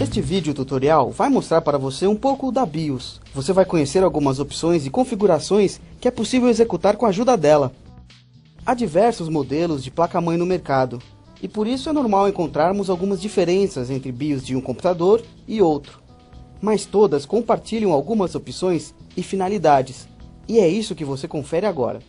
Este vídeo tutorial vai mostrar para você um pouco da BIOS. Você vai conhecer algumas opções e configurações que é possível executar com a ajuda dela. Há diversos modelos de placa-mãe no mercado, e por isso é normal encontrarmos algumas diferenças entre BIOS de um computador e outro. Mas todas compartilham algumas opções e finalidades, e é isso que você confere agora.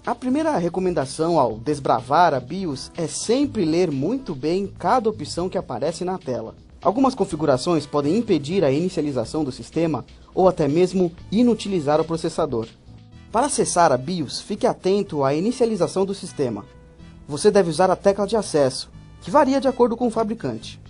A primeira recomendação ao desbravar a BIOS é sempre ler muito bem cada opção que aparece na tela. Algumas configurações podem impedir a inicialização do sistema ou até mesmo inutilizar o processador. Para acessar a BIOS, fique atento à inicialização do sistema. Você deve usar a tecla de acesso, que varia de acordo com o fabricante.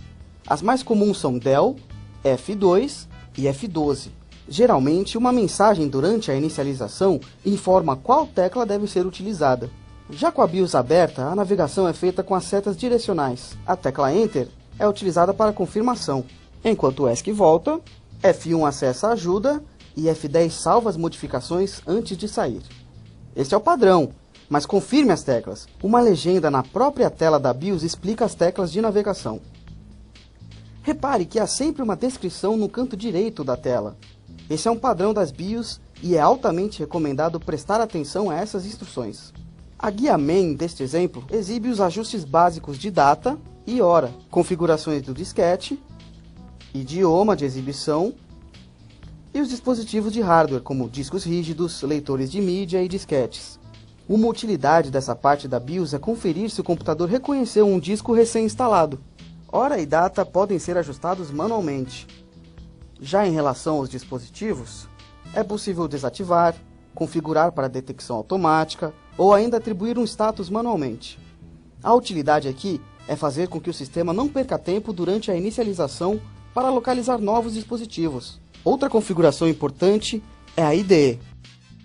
As mais comuns são Del, F2 e F12. Geralmente, uma mensagem durante a inicialização informa qual tecla deve ser utilizada. Já com a BIOS aberta, a navegação é feita com as setas direcionais. A tecla Enter é utilizada para confirmação, enquanto o ESC volta, F1 acessa a ajuda e F10 salva as modificações antes de sair. Este é o padrão, mas confirme as teclas. Uma legenda na própria tela da BIOS explica as teclas de navegação. Repare que há sempre uma descrição no canto direito da tela. Esse é um padrão das BIOS e é altamente recomendado prestar atenção a essas instruções. A guia main deste exemplo exibe os ajustes básicos de data e hora, configurações do disquete, idioma de exibição e os dispositivos de hardware como discos rígidos, leitores de mídia e disquetes. Uma utilidade dessa parte da BIOS é conferir se o computador reconheceu um disco recém-instalado. Hora e data podem ser ajustados manualmente. Já em relação aos dispositivos, é possível desativar, configurar para detecção automática ou ainda atribuir um status manualmente. A utilidade aqui é fazer com que o sistema não perca tempo durante a inicialização para localizar novos dispositivos. Outra configuração importante é a IDE.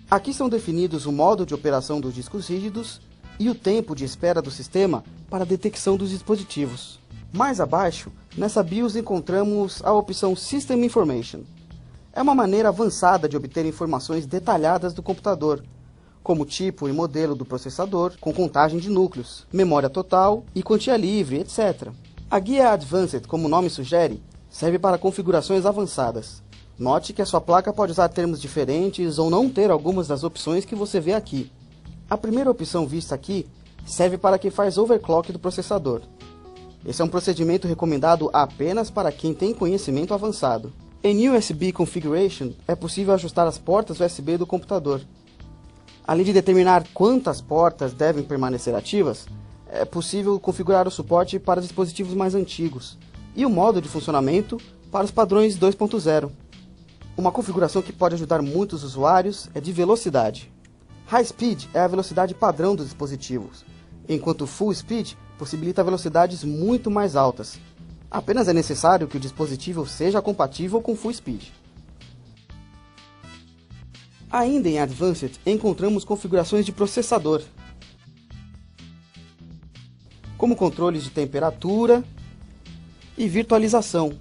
Aqui são definidos o modo de operação dos discos rígidos e o tempo de espera do sistema para a detecção dos dispositivos. Mais abaixo, nessa BIOS encontramos a opção System Information. É uma maneira avançada de obter informações detalhadas do computador, como tipo e modelo do processador, com contagem de núcleos, memória total e quantia livre, etc. A guia Advanced, como o nome sugere, serve para configurações avançadas. Note que a sua placa pode usar termos diferentes ou não ter algumas das opções que você vê aqui. A primeira opção vista aqui serve para quem faz overclock do processador. Esse é um procedimento recomendado apenas para quem tem conhecimento avançado. Em USB Configuration, é possível ajustar as portas USB do computador. Além de determinar quantas portas devem permanecer ativas, é possível configurar o suporte para dispositivos mais antigos e o modo de funcionamento para os padrões 2.0. Uma configuração que pode ajudar muitos usuários é de velocidade. High Speed é a velocidade padrão dos dispositivos, enquanto Full Speed possibilita velocidades muito mais altas. Apenas é necessário que o dispositivo seja compatível com Full Speed. Ainda em Advanced, encontramos configurações de processador, como controles de temperatura e virtualização,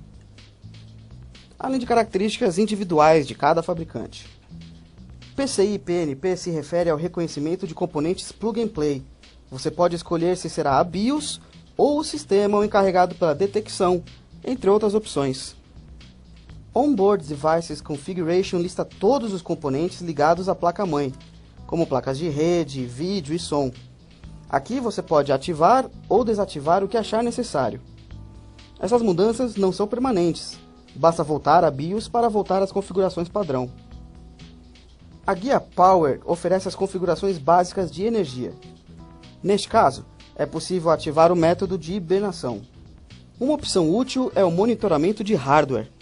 além de características individuais de cada fabricante. PCI PNP se refere ao reconhecimento de componentes plug and play. Você pode escolher se será a BIOS ou o sistema o encarregado pela detecção, entre outras opções. Onboard Devices Configuration lista todos os componentes ligados à placa-mãe, como placas de rede, vídeo e som. Aqui você pode ativar ou desativar o que achar necessário. Essas mudanças não são permanentes, basta voltar à BIOS para voltar às configurações padrão. A guia Power oferece as configurações básicas de energia. Neste caso, é possível ativar o método de hibernação. Uma opção útil é o monitoramento de hardware.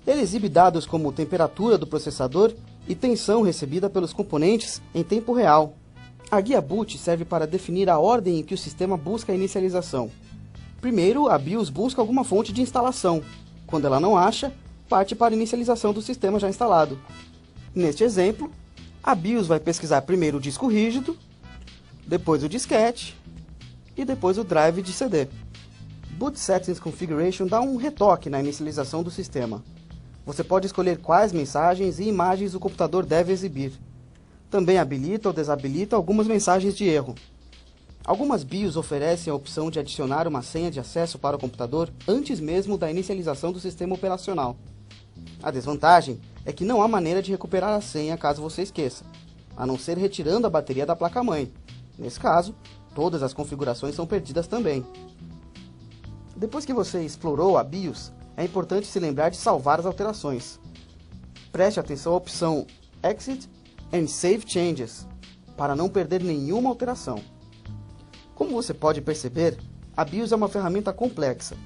Ele exibe dados como temperatura do processador e tensão recebida pelos componentes em tempo real. A guia Boot serve para definir a ordem em que o sistema busca a inicialização. Primeiro, a BIOS busca alguma fonte de instalação. Quando ela não acha, parte para a inicialização do sistema já instalado. Neste exemplo, a BIOS vai pesquisar primeiro o disco rígido, depois o disquete e depois o drive de CD. Boot Settings Configuration dá um retoque na inicialização do sistema. Você pode escolher quais mensagens e imagens o computador deve exibir. Também habilita ou desabilita algumas mensagens de erro. Algumas BIOS oferecem a opção de adicionar uma senha de acesso para o computador antes mesmo da inicialização do sistema operacional. A desvantagem é que não há maneira de recuperar a senha caso você esqueça, a não ser retirando a bateria da placa-mãe. Nesse caso, todas as configurações são perdidas também. Depois que você explorou a BIOS, é importante se lembrar de salvar as alterações. Preste atenção à opção Exit and Save Changes, para não perder nenhuma alteração. Como você pode perceber, a BIOS é uma ferramenta complexa.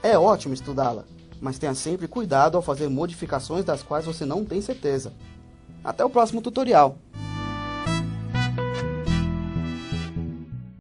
É ótimo estudá-la, mas tenha sempre cuidado ao fazer modificações das quais você não tem certeza. Até o próximo tutorial!